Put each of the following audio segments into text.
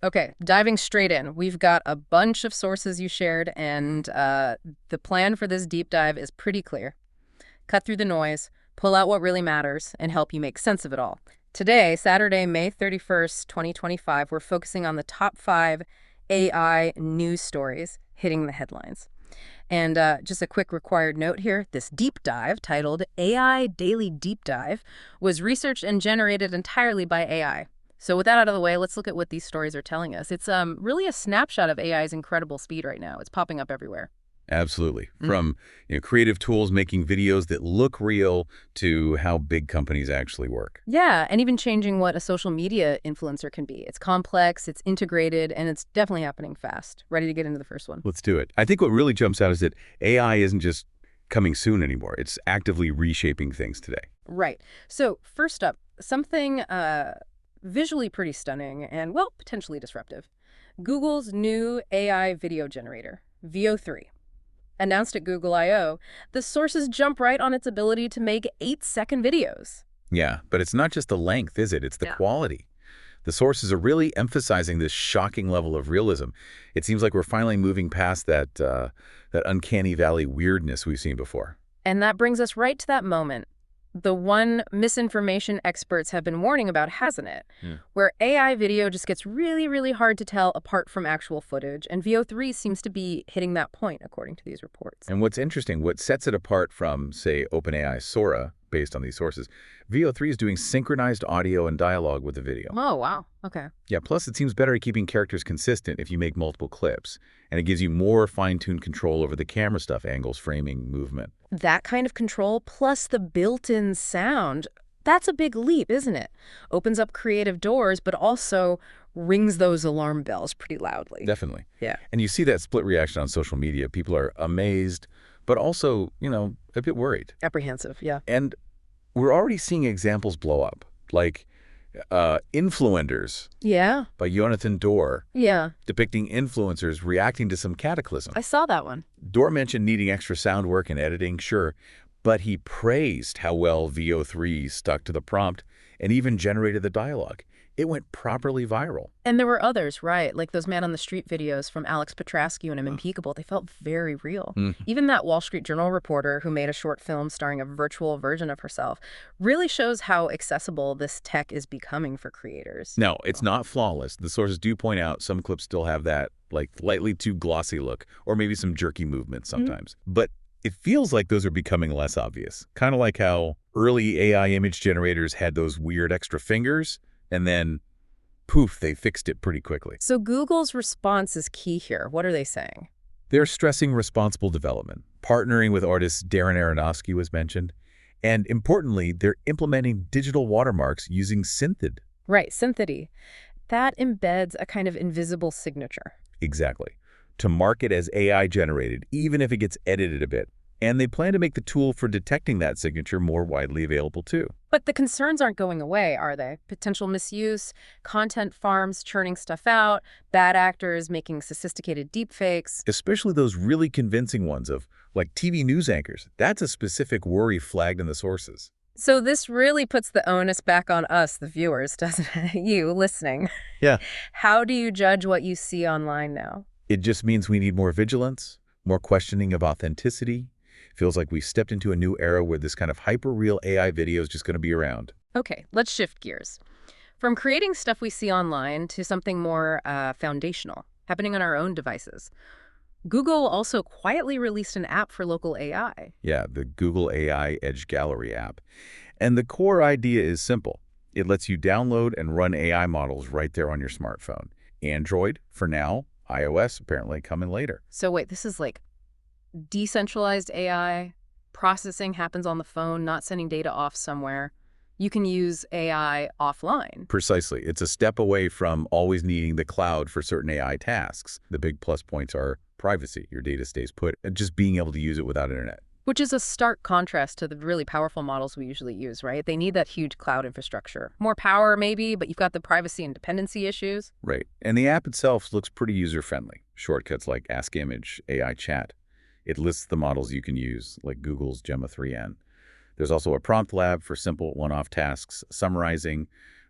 Okay, diving straight in. We've got a bunch of sources you shared, and the plan for this deep dive is pretty clear. Cut through the noise, pull out what really matters, and help you make sense of it all. Today, Saturday, May 31st, 2025, we're focusing on the top 5 AI news stories hitting the headlines. And just a quick required note here, this deep dive, titled AI Daily Deep Dive, was researched and generated entirely by AI. So with that out of the way, let's look at what these stories are telling us. It's really a snapshot of AI's incredible speed right now. It's popping up everywhere. Absolutely. From creative tools making videos that look real to how big companies actually work. Yeah, and even changing what a social media influencer can be. It's complex, it's integrated, and it's definitely happening fast. Ready to get into the first one? Let's do it. I think what really jumps out is that AI isn't just coming soon anymore. It's actively reshaping things today. Right. So first up, something visually pretty stunning and, well, potentially disruptive. Google's new AI video generator, VO3. Announced at Google I/O, the sources jump right on its ability to make 8-second videos. Yeah, but it's not just the length, is it? It's the Yeah. quality. The sources are really emphasizing this shocking level of realism. It seems like we're finally moving past that uncanny valley weirdness we've seen before. And that brings us right to that moment. The one misinformation experts have been warning about, hasn't it? Where AI video just gets really, really hard to tell apart from actual footage, and VO3 seems to be hitting that point, according to these reports. And what's interesting, what sets it apart from, say, OpenAI Sora, based on these sources, VO3 is doing synchronized audio and dialogue with the video. Oh, wow. Okay. Yeah, plus it seems better at keeping characters consistent if you make multiple clips, and it gives you more fine-tuned control over the camera stuff, angles, framing, movement. That kind of control plus the built-in sound, that's a big leap, isn't it? Opens up creative doors, but also rings those alarm bells pretty loudly. Definitely. Yeah. And you see that split reaction on social media. People are amazed, but also, a bit worried. Apprehensive, yeah. And we're already seeing examples blow up, like Influencers Yeah, by Yonatan Dor, yeah. depicting influencers reacting to some cataclysm. I saw that one. Dor mentioned needing extra sound work and editing, sure, but he praised how well VO3 stuck to the prompt and even generated the dialogue. It went properly viral. And there were others, right? Like those man on the street videos from Alex Petrascu and Impeccable. They felt very real. Even that Wall Street Journal reporter who made a short film starring a virtual version of herself really shows how accessible this tech is becoming for creators. No, it's not flawless. The sources do point out some clips still have that, like, slightly too glossy look, or maybe some jerky movements sometimes. But it feels like those are becoming less obvious. Kind of like how early AI image generators had those weird extra fingers, and then, poof, they fixed it pretty quickly. So Google's response is key here. What are they saying? They're stressing responsible development. Partnering with artist Darren Aronofsky was mentioned. And importantly, they're implementing digital watermarks using SynthID. Right, SynthID. That embeds a kind of invisible signature. Exactly. To mark it as AI generated, even if it gets edited a bit. And they plan to make the tool for detecting that signature more widely available too. But the concerns aren't going away, are they? Potential misuse, content farms churning stuff out, bad actors making sophisticated deepfakes. Especially those really convincing ones of, like, TV news anchors. That's a specific worry flagged in the sources. So this really puts the onus back on us, the viewers, doesn't it? You listening. Yeah. How do you judge what you see online now? It just means we need more vigilance, more questioning of authenticity. Feels like we stepped into a new era where this kind of hyper-real AI video is just going to be around. Okay, let's shift gears. From creating stuff we see online to something more foundational, happening on our own devices. Google also quietly released an app for local AI. Yeah, the Google AI Edge Gallery app. And the core idea is simple. It lets you download and run AI models right there on your smartphone. Android, for now. iOS, apparently, coming later. So wait, this is like decentralized AI, processing happens on the phone, not sending data off somewhere. You can use AI offline. Precisely. It's a step away from always needing the cloud for certain AI tasks. The big plus points are privacy. Your data stays put, and just being able to use it without internet. Which is a stark contrast to the really powerful models we usually use, right? They need that huge cloud infrastructure. More power, maybe, but you've got the privacy and dependency issues. Right. And the app itself looks pretty user-friendly. Shortcuts like Ask Image, AI Chat. It lists the models you can use, like Google's Gemma 3N. There's also a prompt lab for simple one-off tasks, summarizing,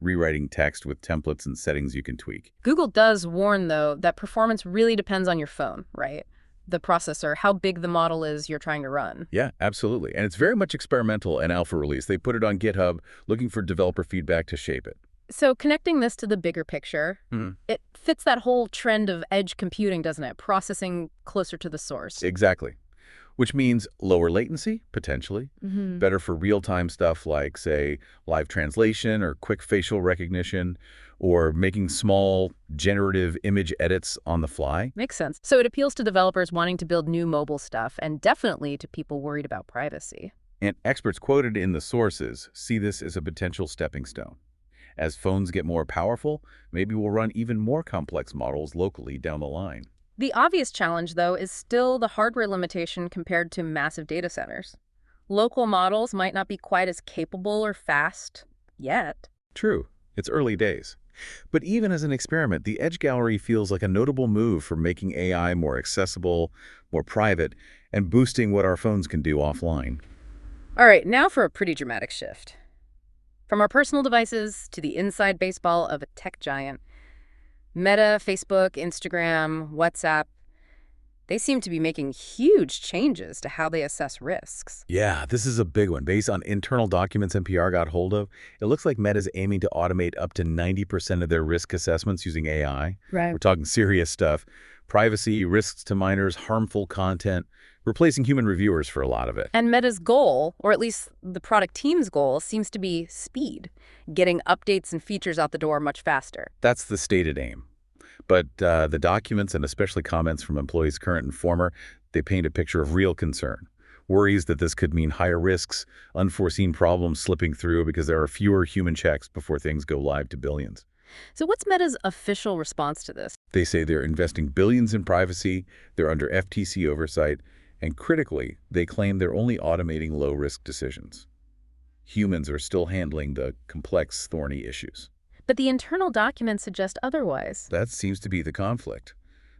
rewriting text with templates and settings you can tweak. Google does warn, though, that performance really depends on your phone, right? The processor, how big the model is you're trying to run. Yeah, absolutely. And it's very much experimental and alpha release. They put it on GitHub, looking for developer feedback to shape it. So connecting this to the bigger picture, Mhm. it fits that whole trend of edge computing, doesn't it? Processing closer to the source. Exactly. Which means lower latency, potentially. Better for real-time stuff like, say, live translation or quick facial recognition, or making small generative image edits on the fly. Makes sense. So it appeals to developers wanting to build new mobile stuff, and definitely to people worried about privacy. And experts quoted in the sources see this as a potential stepping stone. As phones get more powerful, maybe we'll run even more complex models locally down the line. The obvious challenge, though, is still the hardware limitation compared to massive data centers. Local models might not be quite as capable or fast yet. True, it's early days. But even as an experiment, the Edge Gallery feels like a notable move for making AI more accessible, more private, and boosting what our phones can do offline. All right, now for a pretty dramatic shift. From our personal devices to the inside baseball of a tech giant, Meta, Facebook, Instagram, WhatsApp, they seem to be making huge changes to how they assess risks. Yeah, this is a big one. Based on internal documents NPR got hold of, it looks like Meta's aiming to automate up to 90% of their risk assessments using AI. Right. We're talking serious stuff. Privacy, risks to minors, harmful content, replacing human reviewers for a lot of it. And Meta's goal, or at least the product team's goal, seems to be speed, getting updates and features out the door much faster. That's the stated aim. But the documents, and especially comments from employees current and former, they paint a picture of real concern. Worries that this could mean higher risks, unforeseen problems slipping through because there are fewer human checks before things go live to billions. So what's Meta's official response to this? They say they're investing billions in privacy, they're under FTC oversight, and critically, they claim they're only automating low-risk decisions. Humans are still handling the complex, thorny issues. But the internal documents suggest otherwise. That seems to be the conflict.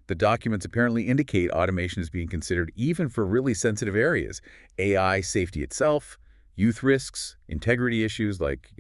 The documents apparently indicate automation is being considered even for really sensitive areas. AI safety itself, youth risks, integrity issues like,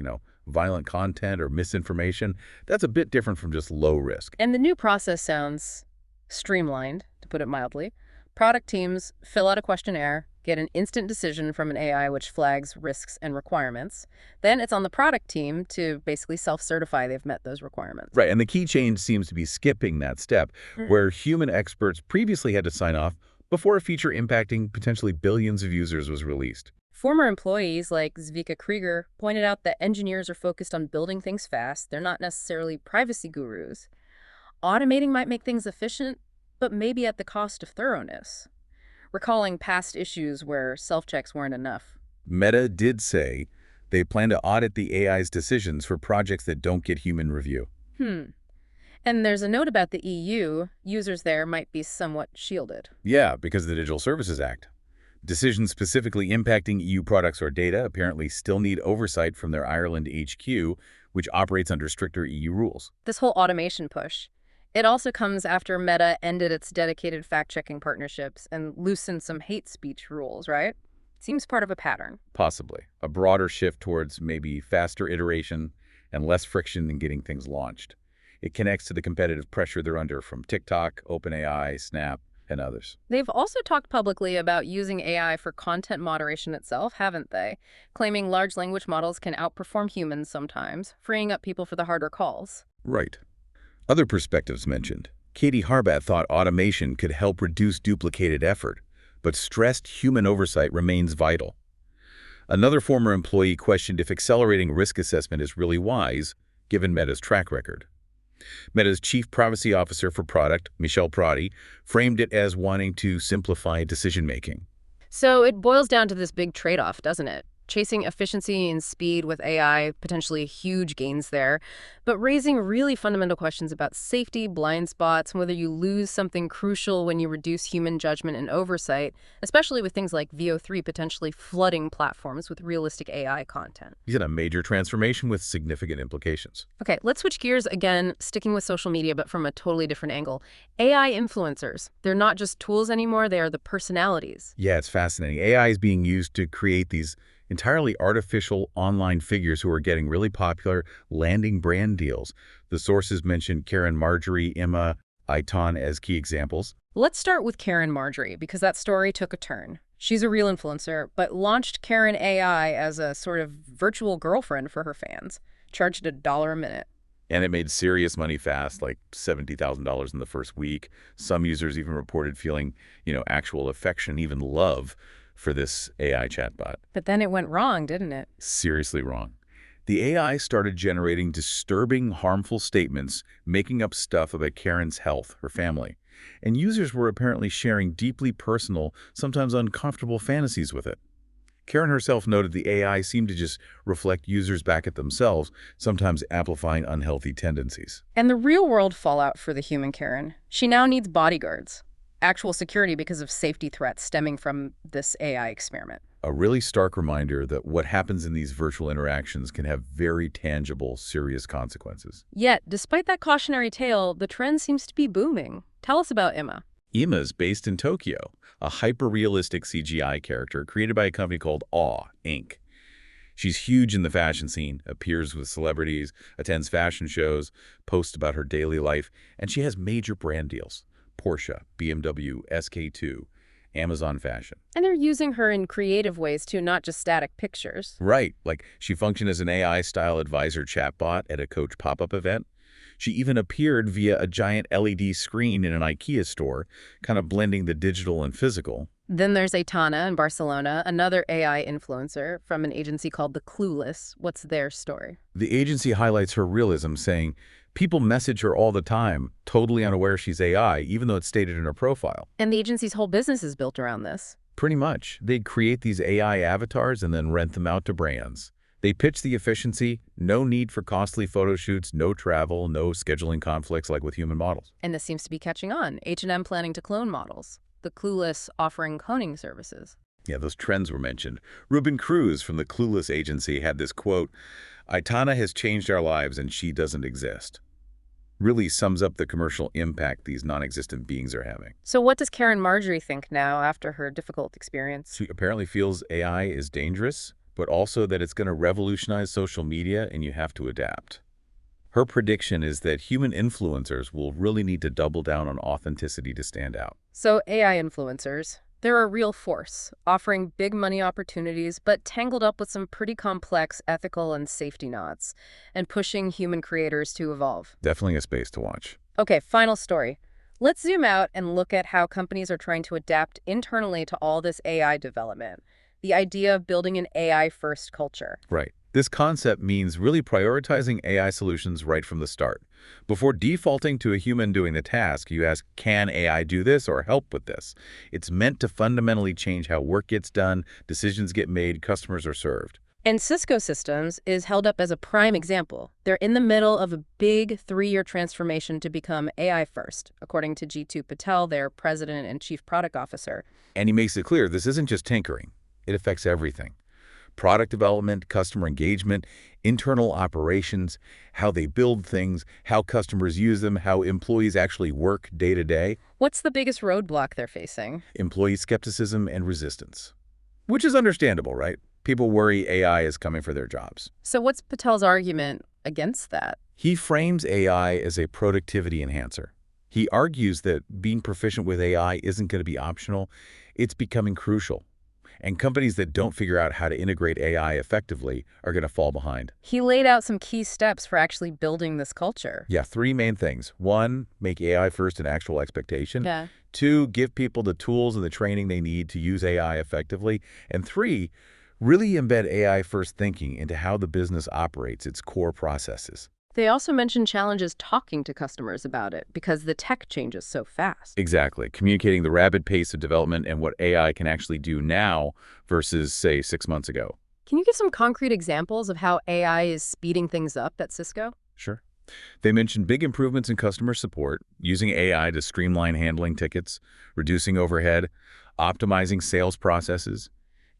violent content or misinformation. That's a bit different from just low risk. And the new process sounds streamlined, to put it mildly. Product teams fill out a questionnaire, get an instant decision from an AI which flags risks and requirements. Then it's on the product team to basically self-certify they've met those requirements. Right, and the key change seems to be skipping that step, where human experts previously had to sign off before a feature impacting potentially billions of users was released. Former employees like Zvika Krieger pointed out that engineers are focused on building things fast. They're not necessarily privacy gurus. Automating might make things efficient, but maybe at the cost of thoroughness. Recalling past issues where self-checks weren't enough. Meta did say they plan to audit the AI's decisions for projects that don't get human review. And there's a note about the EU. Users there might be somewhat shielded. Yeah, because of the Digital Services Act. Decisions specifically impacting EU products or data apparently still need oversight from their Ireland HQ, which operates under stricter EU rules. This whole automation push, it also comes after Meta ended its dedicated fact-checking partnerships and loosened some hate speech rules, right? Seems part of a pattern. Possibly. A broader shift towards maybe faster iteration and less friction in getting things launched. It connects to the competitive pressure they're under from TikTok, OpenAI, Snap, and others. They've also talked publicly about using AI for content moderation itself, haven't they? Claiming large language models can outperform humans sometimes, freeing up people for the harder calls. Right. Other perspectives mentioned. Katie Harbat thought automation could help reduce duplicated effort, but stressed human oversight remains vital. Another former employee questioned if accelerating risk assessment is really wise, given Meta's track record. Meta's chief privacy officer for product, Michelle Prati, framed it as wanting to simplify decision-making. So it boils down to this big trade-off, doesn't it? Chasing efficiency and speed with AI, potentially huge gains there, but raising really fundamental questions about safety, blind spots, and whether you lose something crucial when you reduce human judgment and oversight, especially with things like VO3 potentially flooding platforms with realistic AI content. He's in a major transformation with significant implications. Okay, let's switch gears again, sticking with social media, but from a totally different angle. AI influencers. They're not just tools anymore, they are the personalities. Yeah, it's fascinating. AI is being used to create these entirely artificial online figures who are getting really popular, landing brand deals. The sources mentioned Karen, Marjorie, Emma, Aitan as key examples. Let's start with Karen Marjorie, because that story took a turn. She's a real influencer, but launched Karen AI as a sort of virtual girlfriend for her fans, charged $1 a minute. And it made serious money fast, like $70,000 in the first week. Some users even reported feeling, actual affection, even love for this AI chatbot. But then it went wrong, didn't it? Seriously wrong. The AI started generating disturbing, harmful statements, making up stuff about Karen's health, her family. And users were apparently sharing deeply personal, sometimes uncomfortable fantasies with it. Karen herself noted the AI seemed to just reflect users back at themselves, sometimes amplifying unhealthy tendencies. And the real-world fallout for the human Karen. She now needs bodyguards, actual security because of safety threats stemming from this AI experiment. A really stark reminder that what happens in these virtual interactions can have very tangible, serious consequences. Yet, despite that cautionary tale, the trend seems to be booming. Tell us about Emma. Emma's based in Tokyo, a hyper-realistic CGI character created by a company called Awe, Inc. She's huge in the fashion scene, appears with celebrities, attends fashion shows, posts about her daily life, and she has major brand deals. Porsche, BMW, SK2, Amazon Fashion. And they're using her in creative ways too, not just static pictures. Right, like she functioned as an AI-style advisor chatbot at a Coach pop-up event. She even appeared via a giant LED screen in an IKEA store, kind of blending the digital and physical. Then there's Aitana in Barcelona, another AI influencer from an agency called The Clueless. What's their story? The agency highlights her realism, saying, people message her all the time, totally unaware she's AI, even though it's stated in her profile. And the agency's whole business is built around this. Pretty much. They'd create these AI avatars and then rent them out to brands. They pitch the efficiency, no need for costly photo shoots, no travel, no scheduling conflicts like with human models. And this seems to be catching on. H&M planning to clone models. The Clueless offering cloning services. Yeah, those trends were mentioned. Ruben Cruz from the Clueless agency had this quote, "Aitana has changed our lives and she doesn't exist." Really sums up the commercial impact these non-existent beings are having. So what does Karen Marjorie think now after her difficult experience? She apparently feels AI is dangerous, but also that it's going to revolutionize social media and you have to adapt. Her prediction is that human influencers will really need to double down on authenticity to stand out. So AI influencers, they're a real force, offering big money opportunities, but tangled up with some pretty complex ethical and safety knots, and pushing human creators to evolve. Definitely a space to watch. Okay, final story. Let's zoom out and look at how companies are trying to adapt internally to all this AI development. The idea of building an AI-first culture. Right. This concept means really prioritizing AI solutions right from the start. Before defaulting to a human doing the task, you ask, can AI do this or help with this? It's meant to fundamentally change how work gets done, decisions get made, customers are served. And Cisco Systems is held up as a prime example. They're in the middle of a big 3-year transformation to become AI first, according to Jeetu Patel, their president and chief product officer. And he makes it clear this isn't just tinkering. It affects everything. Product development, customer engagement, internal operations, how they build things, how customers use them, how employees actually work day to day. What's the biggest roadblock they're facing? Employee skepticism and resistance. Which is understandable, right? People worry AI is coming for their jobs. So what's Patel's argument against that? He frames AI as a productivity enhancer. He argues that being proficient with AI isn't going to be optional. It's becoming crucial. And companies that don't figure out how to integrate AI effectively are going to fall behind. He laid out some key steps for actually building this culture. Yeah, 3 main things. 1, make AI first an actual expectation. Yeah. 2, give people the tools and the training they need to use AI effectively. And 3, really embed AI first thinking into how the business operates, its core processes. They also mentioned challenges talking to customers about it because the tech changes so fast. Exactly. Communicating the rapid pace of development and what AI can actually do now versus, say, 6 months ago. Can you give some concrete examples of how AI is speeding things up at Cisco? Sure. They mentioned big improvements in customer support, using AI to streamline handling tickets, reducing overhead, optimizing sales processes,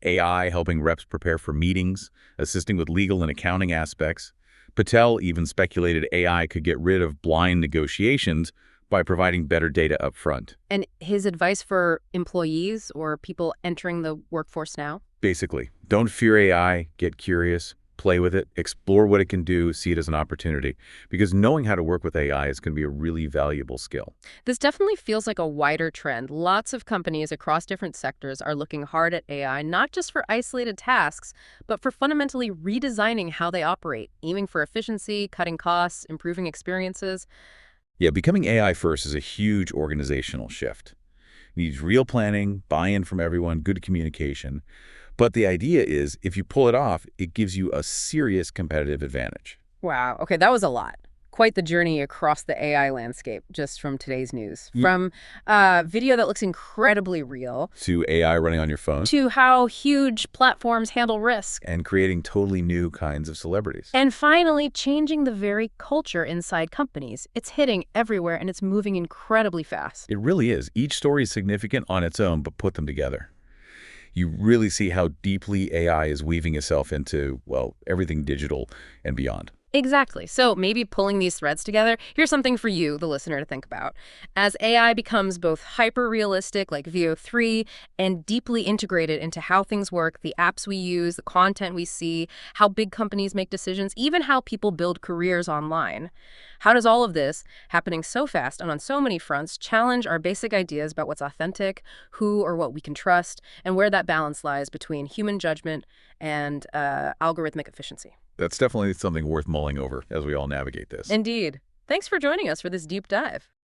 AI helping reps prepare for meetings, assisting with legal and accounting aspects. Patel even speculated AI could get rid of blind negotiations by providing better data up front. And his advice for employees or people entering the workforce now? Basically, don't fear AI, get curious, play with it, explore what it can do, see it as an opportunity. Because knowing how to work with AI is going to be a really valuable skill. This definitely feels like a wider trend. Lots of companies across different sectors are looking hard at AI, not just for isolated tasks, but for fundamentally redesigning how they operate, aiming for efficiency, cutting costs, improving experiences. Yeah, becoming AI first is a huge organizational shift. It needs real planning, buy-in from everyone, good communication. But the idea is, if you pull it off, it gives you a serious competitive advantage. Wow. Okay, that was a lot. Quite the journey across the AI landscape just from today's news. From video that looks incredibly real To AI running on your phone to how huge platforms handle risk. and creating totally new kinds of celebrities. And finally, changing the very culture inside companies. It's hitting everywhere and it's moving incredibly fast. It really is. Each story is significant on its own, but put them together, you really see how deeply AI is weaving itself into, well, everything digital and beyond. Exactly. So maybe pulling these threads together, here's something for you, the listener, to think about. As AI becomes both hyper-realistic, like VO3, and deeply integrated into how things work, the apps we use, the content we see, how big companies make decisions, even how people build careers online. How does all of this, happening so fast and on so many fronts, challenge our basic ideas about what's authentic, who or what we can trust, and where that balance lies between human judgment and algorithmic efficiency? That's definitely something worth mulling over as we all navigate this. Indeed. Thanks for joining us for this deep dive.